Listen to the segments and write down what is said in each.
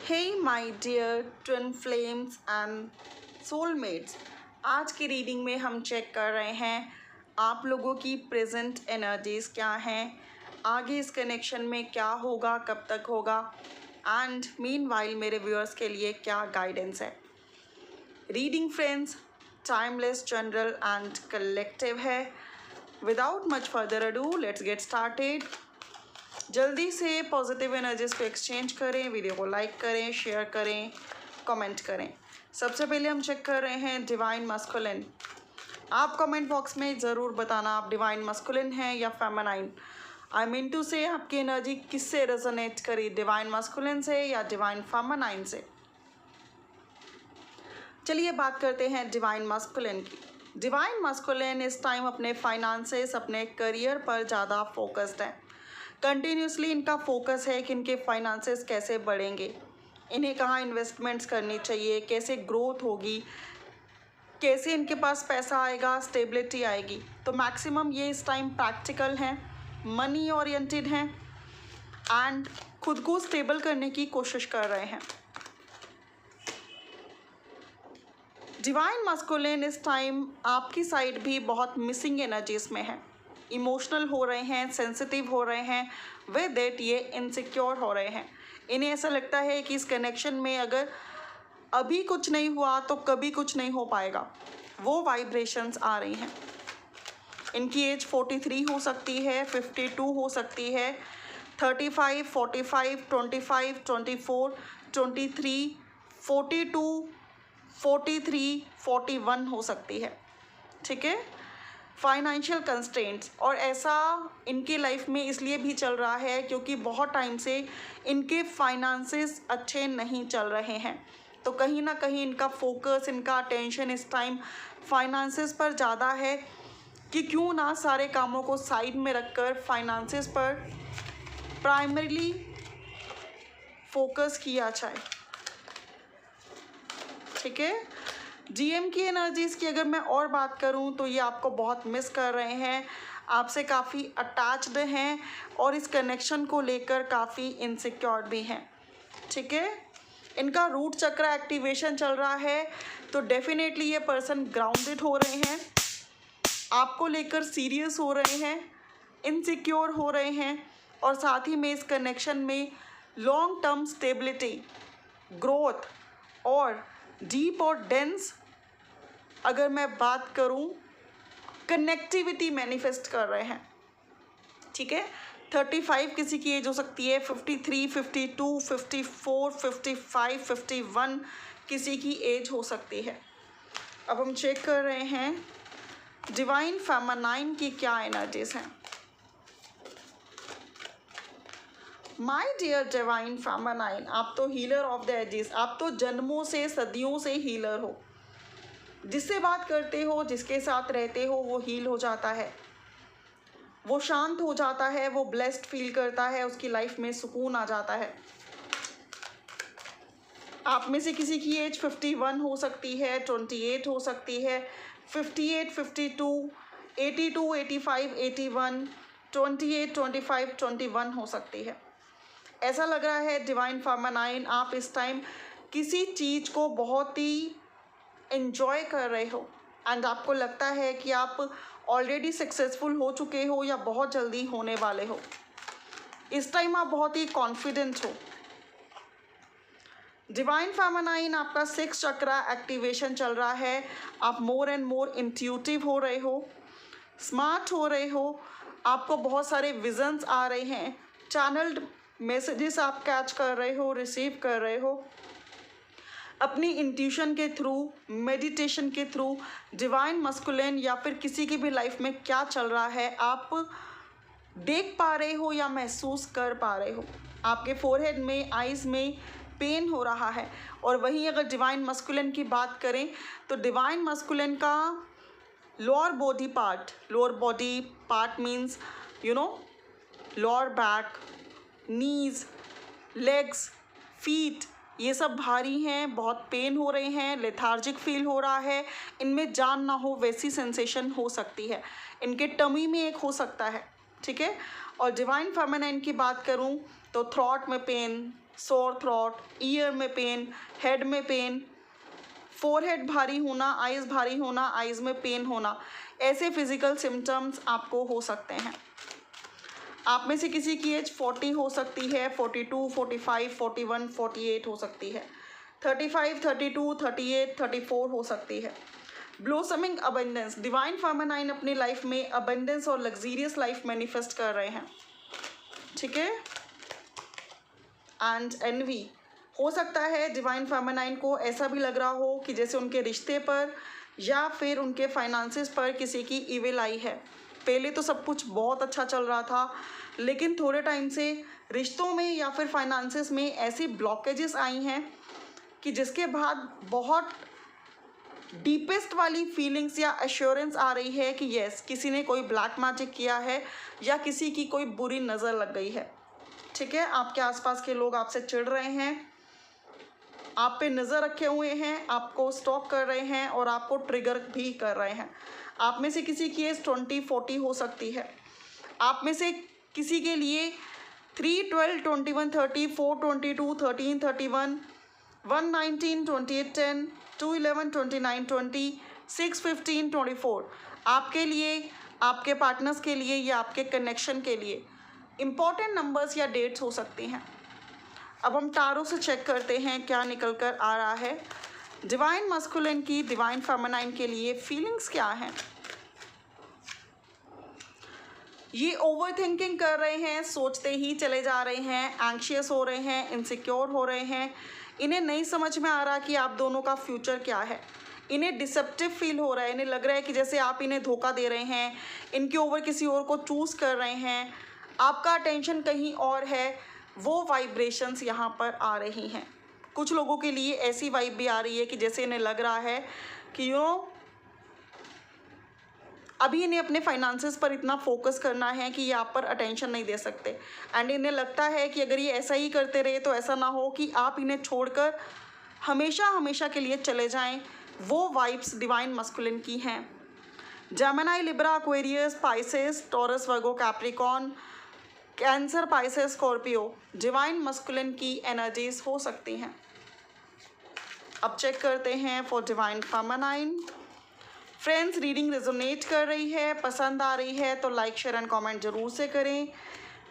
Hey my dear twin flames and soulmates, आज की reading में हम चेक कर रहे हैं आप लोगों की प्रेजेंट एनर्जीज क्या हैं, आगे इस कनेक्शन में क्या होगा, कब तक होगा एंड मीनवाइल मेरे व्यूअर्स के लिए क्या गाइडेंस है। Reading friends timeless, general and collective है। Without much further ado let's get started. जल्दी से पॉजिटिव एनर्जीज को एक्सचेंज करें, वीडियो को लाइक करें, शेयर करें, कमेंट करें। सबसे पहले हम चेक कर रहे हैं डिवाइन मस्कुलिन। आप कमेंट बॉक्स में ज़रूर बताना आप डिवाइन मस्कुलिन हैं या फेमिनाइन। आई मीन टू से आपकी एनर्जी किससे रेजोनेट करी, डिवाइन मस्कुलिन से या डिवाइन फेमिनाइन से। चलिए बात करते हैं डिवाइन मस्कुलिन की। डिवाइन मस्कुलिन इस टाइम अपने फाइनेंसेस, अपने करियर पर ज़्यादा फोकस्ड है। कंटिन्यूसली इनका फोकस है कि इनके फाइनेंसेस कैसे बढ़ेंगे, इन्हें कहाँ इन्वेस्टमेंट्स करनी चाहिए, कैसे ग्रोथ होगी, कैसे इनके पास पैसा आएगा, स्टेबिलिटी आएगी। तो मैक्सिमम ये इस टाइम प्रैक्टिकल हैं, मनी ओरिएंटेड हैं एंड खुद को स्टेबल करने की कोशिश कर रहे हैं। डिवाइन मस्कुलिन इस टाइम आपकी साइड भी बहुत मिसिंग एनर्जीज में है। इमोशनल हो रहे हैं, सेंसिटिव हो रहे हैं, विद इट ये इनसिक्योर हो रहे हैं। इन्हें ऐसा लगता है कि इस कनेक्शन में अगर अभी कुछ नहीं हुआ तो कभी कुछ नहीं हो पाएगा। वो वाइब्रेशंस आ रही हैं। इनकी एज 43 हो सकती है, 52 हो सकती है, 35, 45, 25, 24, 23, 42, 43, 41 हो सकती है। ठीक है। फाइनेंशियल कंस्ट्रेंट्स, और ऐसा इनके लाइफ में इसलिए भी चल रहा है क्योंकि बहुत टाइम से इनके फाइनेंसेस अच्छे नहीं चल रहे हैं। तो कहीं ना कहीं इनका फोकस, इनका अटेंशन इस टाइम फाइनेंसेस पर ज़्यादा है कि क्यों ना सारे कामों को साइड में रखकर फाइनेंसेस पर प्राइमरीली फोकस किया जाए। ठीक है। डीएम की एनर्जीज़ की अगर मैं और बात करूं तो ये आपको बहुत मिस कर रहे हैं, आपसे काफ़ी अटैच्ड हैं और इस कनेक्शन को लेकर काफ़ी इनसिक्योर भी हैं। ठीक है। इनका रूट चक्र एक्टिवेशन चल रहा है, तो डेफिनेटली ये पर्सन ग्राउंडेड हो रहे हैं, आपको लेकर सीरियस हो रहे हैं, इनसिक्योर हो रहे हैं और साथ ही में इस कनेक्शन में लॉन्ग टर्म स्टेबिलिटी, ग्रोथ और डीप और डेंस अगर मैं बात करूं कनेक्टिविटी मैनिफेस्ट कर रहे हैं। ठीक है। 35 किसी की एज हो सकती है, 53, 52, 54, 55, 51 किसी की एज हो सकती है। अब हम चेक कर रहे हैं डिवाइन फेमिनाइन की क्या एनर्जीज हैं। माय डियर डिवाइन फेमिनाइन, आप तो हीलर ऑफ द एजेस, आप तो जन्मों से, सदियों से हीलर हो। जिससे बात करते हो, जिसके साथ रहते हो, वो हील हो जाता है, वो शांत हो जाता है, वो ब्लेस्ड फील करता है, उसकी लाइफ में सुकून आ जाता है। आप में से किसी की एज 51 हो सकती है, 28 हो सकती है, 58, 52, 82, 85, 81, 28, 25, 21 हो सकती है। ऐसा लग रहा है डिवाइन फेमिनाइन आप इस टाइम किसी चीज़ को बहुत ही एंजॉय कर रहे हो एंड आपको लगता है कि आप ऑलरेडी सक्सेसफुल हो चुके हो या बहुत जल्दी होने वाले हो। इस टाइम आप बहुत ही कॉन्फिडेंट हो। डिवाइन फेमिनाइन आपका 6 चक्रा एक्टिवेशन चल रहा है। आप मोर एंड मोर इंट्यूटिव हो रहे हो, स्मार्ट हो रहे हो, आपको बहुत सारे विजन्स आ रहे हैं, चैनल्ड मैसेजेस आप कैच कर रहे हो, रिसीव कर रहे हो। अपनी इंट्यूशन के थ्रू, मेडिटेशन के थ्रू डिवाइन मस्कुलिन या फिर किसी की भी लाइफ में क्या चल रहा है आप देख पा रहे हो या महसूस कर पा रहे हो। आपके फोरहेड में, आईज में पेन हो रहा है। और वहीं अगर डिवाइन मस्कुलिन की बात करें तो डिवाइन मस्कुलिन का lower body part means lower back, knees, legs, feet, ये सब भारी हैं, बहुत पेन हो रहे हैं, लेथार्जिक फील हो रहा है, इनमें जान ना हो वैसी सेंसेशन हो सकती है, इनके टमी में एक हो सकता है। ठीक है। और डिवाइन फेमिनाइन की बात करूं तो थ्रॉट में पेन, सोर थ्रॉट, ईयर में पेन, हेड में पेन, फोरहेड भारी होना, आइज़ भारी होना, आइज़ में पेन होना, ऐसे फिजिकल सिम्टम्स आपको हो सकते हैं। आप में से किसी की एज 40 हो सकती है, 42, 45, 41, 48 हो सकती है, 35, 32, 38, 34 हो सकती है। ब्लोसमिंग अबंडेंस, डिवाइन फेमिनाइन अपनी लाइफ में अबंडेंस और लग्जीरियस लाइफ मैनिफेस्ट कर रहे हैं, ठीक है। एंड एनवी, हो सकता है डिवाइन फेमिनाइन को ऐसा भी लग रहा हो कि जैसे उनके रिश्ते पर या फिर उनके फाइनेंसेस पर किसी की इविल आई है। पहले तो सब कुछ बहुत अच्छा चल रहा था, लेकिन थोड़े टाइम से रिश्तों में या फिर फाइनेंसेस में ऐसी ब्लॉकेजेस आई हैं कि जिसके बाद बहुत डीपेस्ट वाली फीलिंग्स या एश्योरेंस आ रही है कि यस, किसी ने कोई ब्लैक मैजिक किया है या किसी की कोई बुरी नज़र लग गई है, ठीक है। आपके आसपास के लोग आपसे चिढ़ रहे हैं, आप पे नज़र रखे हुए हैं, आपको स्टॉक कर रहे हैं और आपको ट्रिगर भी कर रहे हैं। आप में से किसी की एज 20, 40 हो सकती है। आप में से किसी के लिए 3, 12, 21, 30, 4, 22, 13, 31, 1, 19, 28, 10, 2, 11, 29, 20, 6, 15, 24 आपके लिए, आपके पार्टनर्स के लिए या आपके कनेक्शन के लिए इम्पॉर्टेंट नंबर्स या डेट्स हो सकती हैं। अब हम टारो से चेक करते हैं क्या निकल कर आ रहा है। डिवाइन मस्कुलिन की डिवाइन फेमिनाइन के लिए फीलिंग्स क्या हैं। ये ओवर थिंकिंग कर रहे हैं, सोचते ही चले जा रहे हैं, एंग्शियस हो रहे हैं, इनसिक्योर हो रहे हैं। इन्हें नहीं समझ में आ रहा कि आप दोनों का फ्यूचर क्या है। इन्हें डिसेप्टिव फील हो रहा है, इन्हें लग रहा है कि जैसे आप इन्हें धोखा दे रहे हैं, इनके ओवर किसी और को चूज़ कर रहे हैं, आपका अटेंशन कहीं और है। वो वाइब्रेशंस यहाँ पर आ रही हैं। कुछ लोगों के लिए ऐसी वाइब भी आ रही है कि जैसे इन्हें लग रहा है कि अभी इन्हें अपने फाइनेंसेस पर इतना फोकस करना है कि ये आप पर अटेंशन नहीं दे सकते। एंड इन्हें लगता है कि अगर ये ऐसा ही करते रहे तो ऐसा ना हो कि आप इन्हें छोड़कर हमेशा हमेशा के लिए चले जाएं। वो वाइब्स डिवाइन मस्कुलिन की हैं। Gemini, Libra, Aquarius, Pisces, Taurus, Virgo, Capricorn, Cancer, Pisces, Scorpio divine masculine की एनर्जीज हो सकती हैं। अब चेक करते हैं for divine feminine. Friends, reading resonate कर रही है, पसंद आ रही है तो लाइक, शेयर एंड कमेंट जरूर से करें।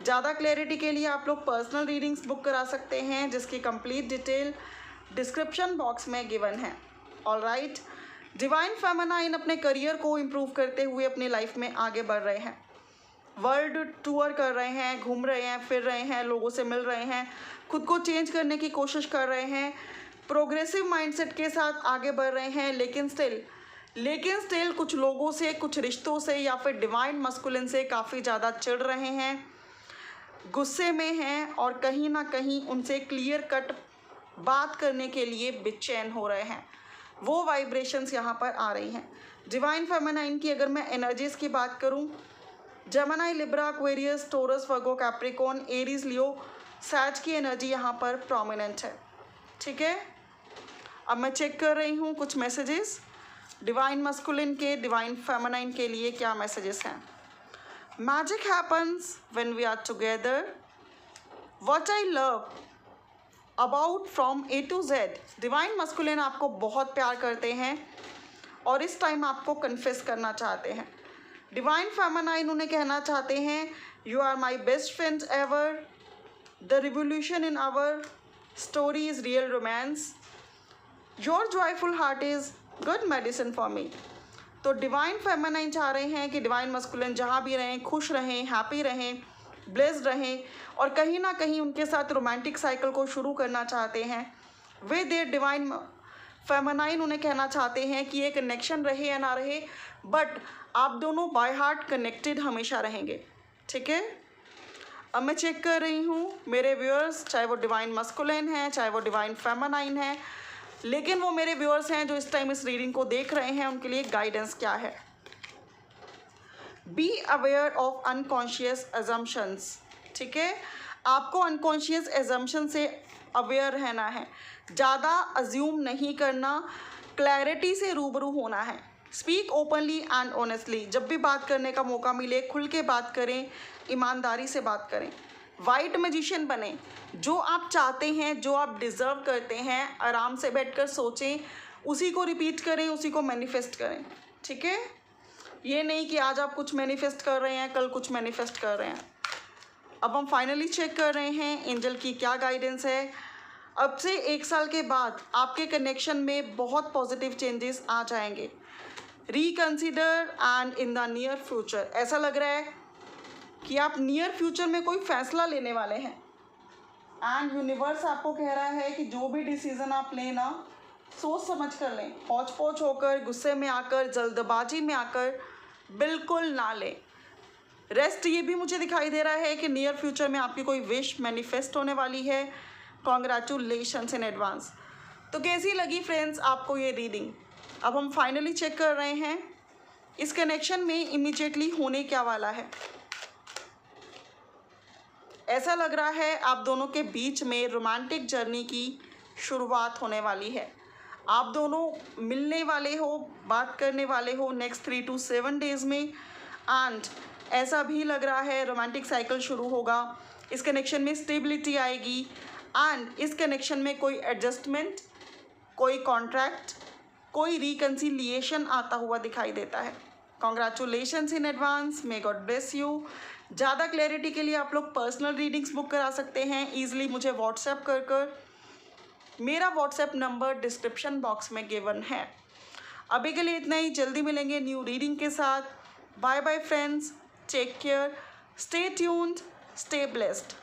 ज़्यादा क्लैरिटी के लिए आप लोग पर्सनल रीडिंग्स बुक करा सकते हैं, जिसकी कंप्लीट डिटेल डिस्क्रिप्शन बॉक्स में गिवन है। ऑलराइट, डिवाइन फेमिनाइन अपने करियर को इम्प्रूव करते हुए अपनी लाइफ में आगे बढ़ रहे हैं। वर्ल्ड टूर कर रहे हैं, घूम रहे हैं, फिर रहे हैं, लोगों से मिल रहे हैं, खुद को चेंज करने की कोशिश कर रहे हैं, प्रोग्रेसिव माइंडसेट के साथ आगे बढ़ रहे हैं। लेकिन स्टिल कुछ लोगों से, कुछ रिश्तों से या फिर डिवाइन मस्कुलिन से काफ़ी ज़्यादा चिढ़ रहे हैं, गुस्से में हैं और कहीं ना कहीं उनसे क्लियर कट बात करने के लिए बेचैन हो रहे हैं। वो वाइब्रेशंस यहाँ पर आ रही हैं। डिवाइन फेमिनाइन की अगर मैं एनर्जीज़ की बात करूँ, Gemini, Libra, Aquarius, taurus, Virgo, Capricorn, Aries, लियो, सैज की एनर्जी यहाँ पर प्रोमिनेंट है, ठीक है। अब मैं चेक कर रही हूँ कुछ मैसेजेस डिवाइन मस्कुलिन के डिवाइन फेमिनाइन के लिए क्या मैसेजेस हैं। Magic happens when we are together, what I love about from A to Z. Divine masculine आपको बहुत प्यार करते हैं और इस टाइम आपको कन्फेस करना चाहते हैं। डिवाइन फेमिनाइन उन्हें कहना चाहते हैं, you are my best friend ever, the revolution in our story is real romance, your joyful heart is good medicine for me. तो डिवाइन फेमिनाइन चाह रहे हैं कि डिवाइन मस्कुलिन जहाँ भी रहें, खुश रहें, हैप्पी रहें, ब्लेस्ड रहें और कहीं ना कहीं उनके साथ रोमांटिक साइकिल को शुरू करना चाहते हैं। वे देर डिवाइन फेमिनाइन उन्हें कहना चाहते हैं कि ये कनेक्शन रहे या ना रहे, बट आप दोनों बाय हार्ट कनेक्टेड हमेशा रहेंगे, ठीक है। अब मैं चेक कर रही हूँ मेरे व्यूअर्स, चाहे वो डिवाइन मस्कुलिन हैं, चाहे वो डिवाइन फेमिनाइन है, लेकिन वो मेरे व्यूअर्स हैं जो इस टाइम इस रीडिंग को देख रहे हैं, उनके लिए गाइडेंस क्या है। Be aware of unconscious assumptions, ठीक है। आपको अनकॉन्शियस एजम्पशन से अवेयर रहना है, ज़्यादा अज्यूम नहीं करना, क्लैरिटी से रूबरू होना है। स्पीक ओपनली एंड ऑनेस्टली, जब भी बात करने का मौका मिले खुल के बात करें, ईमानदारी से बात करें। वाइट मैजिशियन बने, जो आप चाहते हैं, जो आप डिज़र्व करते हैं, आराम से बैठकर सोचें, उसी को रिपीट करें, उसी को मैनिफेस्ट करें, ठीक है। ये नहीं कि आज आप कुछ मैनिफेस्ट कर रहे हैं, कल कुछ मैनिफेस्ट कर रहे हैं। अब हम फाइनली चेक कर रहे हैं एंजल की क्या गाइडेंस है। अब से 1 साल के बाद आपके कनेक्शन में बहुत पॉजिटिव चेंजेस आ जाएंगे। Reconsider and in the near future, ऐसा लग रहा है कि आप नियर फ्यूचर में कोई फैसला लेने वाले हैं एंड यूनिवर्स आपको कह रहा है कि जो भी डिसीज़न आप लें ना, सोच समझ कर लें, हौच पौच होकर, गुस्से में आकर, जल्दबाजी में आकर बिल्कुल ना लें। रेस्ट ये भी मुझे दिखाई दे रहा है कि नियर फ्यूचर में आपकी कोई विश मैनिफेस्ट होने वाली है। Congratulations in advance. तो कैसी लगी फ्रेंड्स आपको ये रीडिंग? अब हम फाइनली चेक कर रहे हैं इस कनेक्शन में इमीडिएटली होने क्या वाला है। ऐसा लग रहा है आप दोनों के बीच में रोमांटिक जर्नी की शुरुआत होने वाली है। आप दोनों मिलने वाले हो, बात करने वाले हो नेक्स्ट 3 to 7 डेज़ में, एंड ऐसा भी लग रहा है रोमांटिक साइकिल शुरू होगा। इस कनेक्शन में स्टेबिलिटी आएगी एंड इस कनेक्शन में कोई एडजस्टमेंट, कोई कॉन्ट्रैक्ट, कोई रिकन्सिलिएशन आता हुआ दिखाई देता है। Congratulations in advance, may God bless you. ज़्यादा क्लैरिटी के लिए आप लोग पर्सनल रीडिंग्स बुक करा सकते हैं ईजिली मुझे व्हाट्सएप कर। मेरा व्हाट्सएप नंबर डिस्क्रिप्शन बॉक्स में गिवन है। अभी के लिए इतना ही, जल्दी मिलेंगे न्यू रीडिंग के साथ। Bye bye friends, take care, stay tuned, stay blessed.